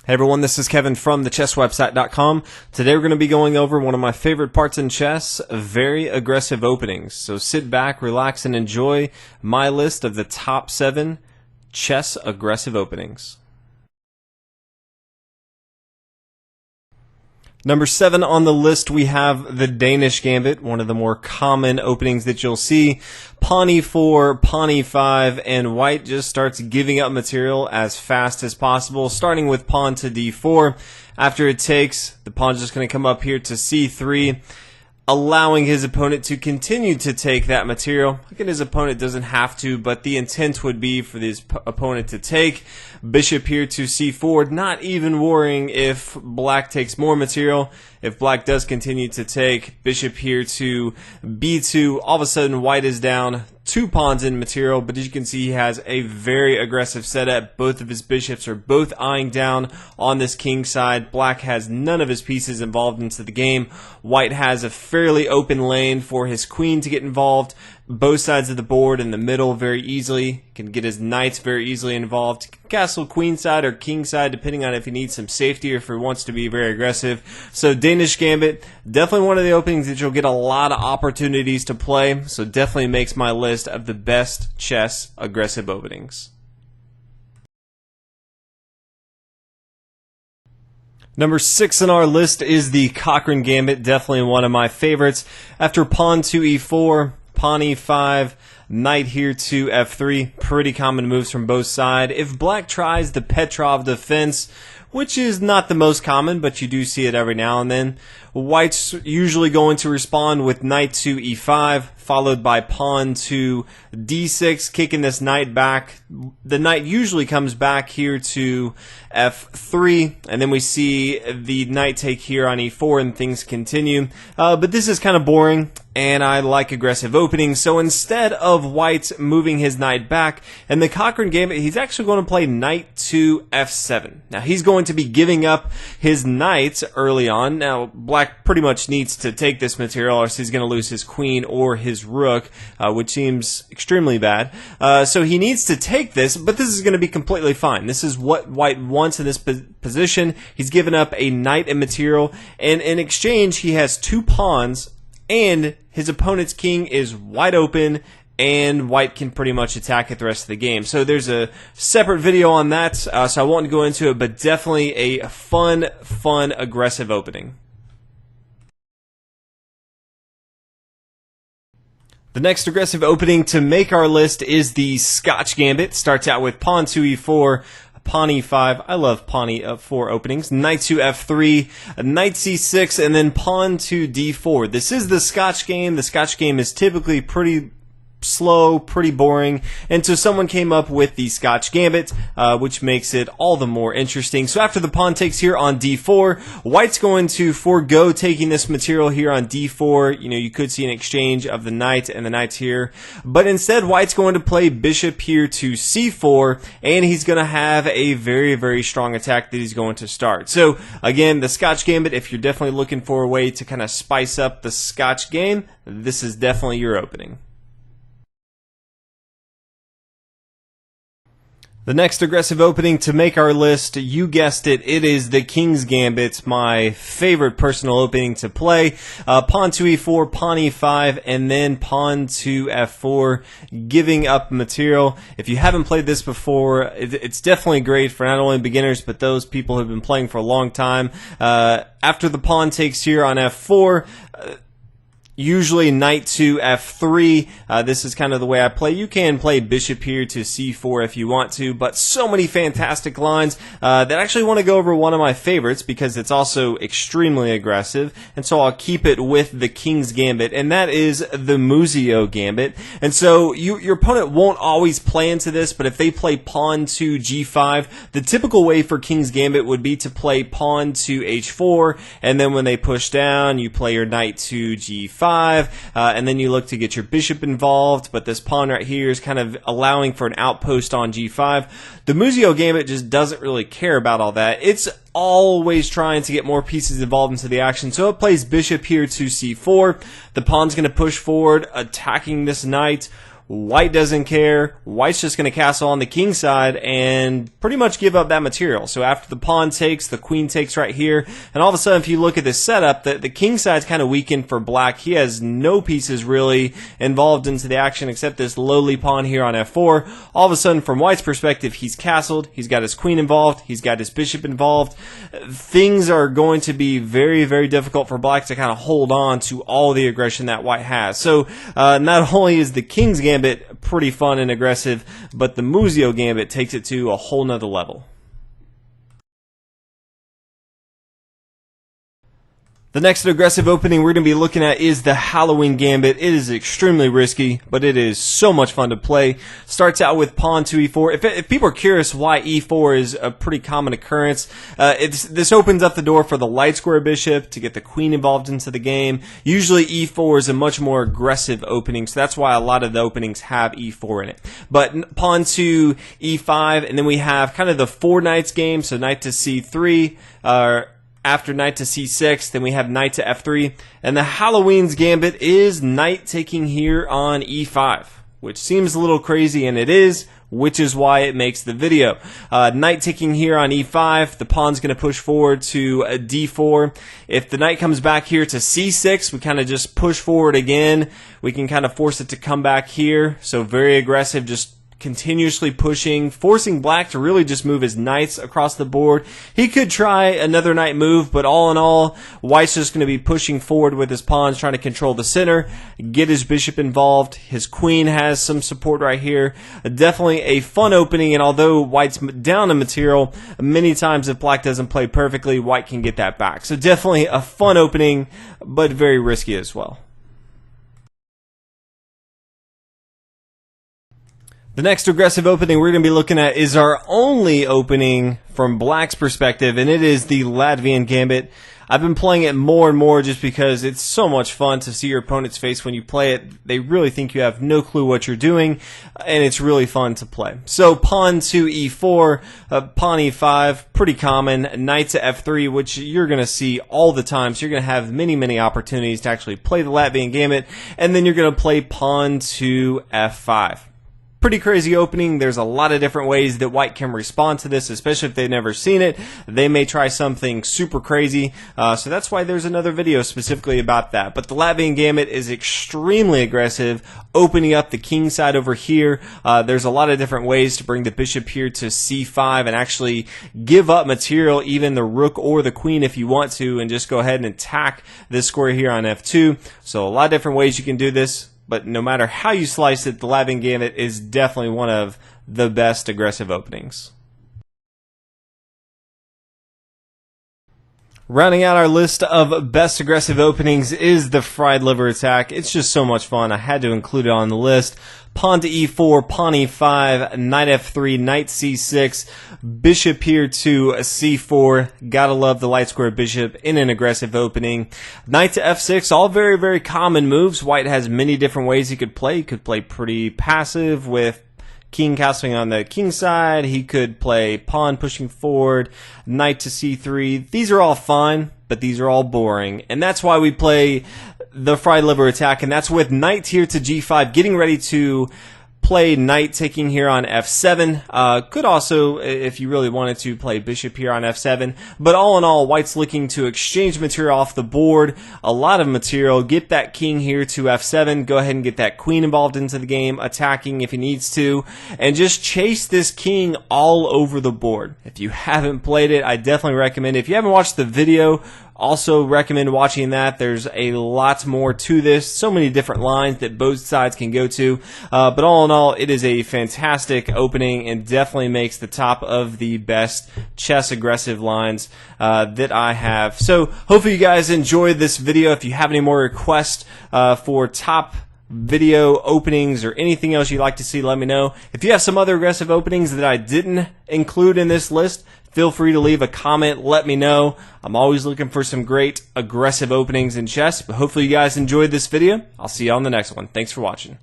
Hey everyone, this is Kevin from thechesswebsite.com. Today we're going to be going over one of my favorite parts in chess, very aggressive openings. So sit back, relax, and enjoy my list of the top 7 chess aggressive openings. Number 7 on the list, we have the Danish Gambit, one of the more common openings that you'll see. Pawn e4, pawn e5, and white just starts giving up material as fast as possible, starting with pawn to d4. After it takes, the pawn's just going to come up here to c3, allowing his opponent to continue to take that material. Again, his opponent doesn't have to, but the intent would be for this opponent to take. Bishop here to c4, not even worrying if black takes more material. If black does continue to take, bishop here to b2, all of a sudden white is down 2 pawns in material, but as you can see, he has a very aggressive setup. Both of his bishops are both eyeing down on this king side. Black has none of his pieces involved into the game. White has a fairly open lane for his queen to get involved. Both sides of the board in the middle very easily. Can get his knights very easily involved. Castle queen side or king side, depending on if he needs some safety or if he wants to be very aggressive. So Danish Gambit, definitely one of the openings that you'll get a lot of opportunities to play. So definitely makes my list of the best chess aggressive openings. Number 6 on our list is the Cochrane Gambit, definitely one of my favorites. After pawn to e4, pawn e5, knight here to f3, pretty common moves from both sides. If black tries the Petrov defense, which is not the most common, but you do see it every now and then, white's usually going to respond with knight to e5, followed by pawn to d6, kicking this knight back. The knight usually comes back here to f3, and then we see the knight take here on e4, and things continue. But this is kind of boring, and I like aggressive openings, so instead of white moving his knight back, in the Cochrane Gambit, he's actually going to play knight to f7. Now, he's going to be giving up his knight early on. Now, black pretty much needs to take this material, or else he's going to lose his queen or his rook, which seems extremely bad. So he needs to take this, but this is going to be completely fine. This is what white wants in this position. He's given up a knight and material, and in exchange, he has 2 pawns, and his opponent's king is wide open, and white can pretty much attack it the rest of the game. So there's a separate video on that, so I won't go into it, but definitely a fun, aggressive opening. The next aggressive opening to make our list is the Scotch Gambit. Starts out with pawn to e4, pawn e5. I love pawn e4 openings. Knight to f3, knight c6, and then pawn to d4. This is the Scotch game. The Scotch game is typically pretty slow, pretty boring, and so someone came up with the Scotch Gambit, which makes it all the more interesting. So after the pawn takes here on d4, white's going to forego taking this material here on d4. You know, you could see an exchange of the knight and the knights here, but instead white's going to play bishop here to c4, and he's going to have a very strong attack that he's going to start. So again, the Scotch Gambit, if you're definitely looking for a way to kind of spice up the Scotch game, this is definitely your opening. The next aggressive opening to make our list, you guessed it, it is the King's Gambit, my favorite personal opening to play. Pawn to e4, pawn e5, and then pawn to f4, giving up material. If you haven't played this before, it's definitely great for not only beginners, but those people who have been playing for a long time. After the pawn takes here on f4, usually knight to f3. This is kind of the way I play. You can play bishop here to c4 if you want to, but so many fantastic lines that I actually want to go over one of my favorites because it's also extremely aggressive, and so I'll keep it with the King's Gambit, and that is the Muzio Gambit. And so your opponent won't always play into this, but if they play pawn to g5, the typical way for King's Gambit would be to play pawn to h4, and then when they push down, you play your knight to g5, and then you look to get your bishop involved, but this pawn right here is kind of allowing for an outpost on g5. The Muzio Gambit just doesn't really care about all that. It's always trying to get more pieces involved into the action, so it plays bishop here to c4. The pawn's going to push forward, attacking this knight. White doesn't care. White's just going to castle on the king side and pretty much give up that material. So after the pawn takes, the queen takes right here. And all of a sudden, if you look at this setup, the king side's kind of weakened for black. He has no pieces really involved into the action except this lowly pawn here on f4. All of a sudden, from White's perspective, he's castled. He's got his queen involved. He's got his bishop involved. Things are going to be very, very difficult for black to kind of hold on to all the aggression that White has. So not only is the king's gambit pretty fun and aggressive, but the Muzio gambit takes it to a whole nother level. The next aggressive opening we're going to be looking at is the Halloween Gambit. It is extremely risky, but it is so much fun to play. Starts out with pawn to e4. If people are curious why e4 is a pretty common occurrence, this opens up the door for the light square bishop to get the queen involved into the game. Usually e4 is a much more aggressive opening, so that's why a lot of the openings have e4 in it. But pawn to e5, and then we have kind of the four knights game, so knight to c3, after knight to c6, then we have knight to f3, and the Halloween's gambit is knight taking here on e5, which seems a little crazy, and it is, which is why it makes the video. Knight taking here on e5, the pawn's going to push forward to d4. If the knight comes back here to c6, we kind of just push forward again. We can kind of force it to come back here, so very aggressive, just continuously pushing, forcing black to really just move his knights across the board. He could try another knight move, but all in all, White's just going to be pushing forward with his pawns, trying to control the center, get his bishop involved. His queen has some support right here. Definitely a fun opening, and although White's down in material, many times if black doesn't play perfectly, White can get that back. So definitely a fun opening, but very risky as well. The next aggressive opening we're going to be looking at is our only opening from black's perspective, and it is the Latvian Gambit. I've been playing it more and more just because it's so much fun to see your opponent's face when you play it. They really think you have no clue what you're doing, and it's really fun to play. So pawn to e4, pawn e5, pretty common. Knight to f3, which you're going to see all the time, so you're going to have many, many opportunities to actually play the Latvian Gambit, and then you're going to play pawn to f5. Pretty crazy opening. There's a lot of different ways that White can respond to this, especially if they've never seen it. They may try something super crazy, so that's why there's another video specifically about that. But the Latvian Gambit is extremely aggressive, opening up the king side over here. There's a lot of different ways to bring the bishop here to c5 and actually give up material, even the rook or the queen if you want to, and just go ahead and attack this square here on f2. So a lot of different ways you can do this. But no matter how you slice it, the Latvian Gambit is definitely one of the best aggressive openings. Rounding out our list of best aggressive openings is the fried liver attack. It's just so much fun. I had to include it on the list. Pawn to e4, pawn e5, knight f3, knight c6, bishop here to c4. Gotta love the light square bishop in an aggressive opening. Knight to f6, all very, very common moves. White has many different ways he could play. He could play pretty passive with king castling on the king side. He could play pawn pushing forward, knight to c3. These are all fun, but these are all boring. And that's why we play the fried liver attack, and that's with knight here to g5, getting ready to play knight taking here on f7. Could also, if you really wanted to, play bishop here on f7. But all in all, White's looking to exchange material off the board, a lot of material, get that king here to f7, go ahead and get that queen involved into the game, attacking if he needs to, and just chase this king all over the board. If you haven't played it, I definitely recommend it. If you haven't watched the video, also recommend watching that. There's a lot more to this, so many different lines that both sides can go to, but all in all, it is a fantastic opening and definitely makes the top of the best chess aggressive lines that I have. So hopefully you guys enjoyed this video. If you have any more requests for top video openings or anything else you'd like to see, let me know. If you have some other aggressive openings that I didn't include in this list, feel free to leave a comment, let me know. I'm always looking for some great aggressive openings in chess, but hopefully you guys enjoyed this video. I'll see you on the next one. Thanks for watching.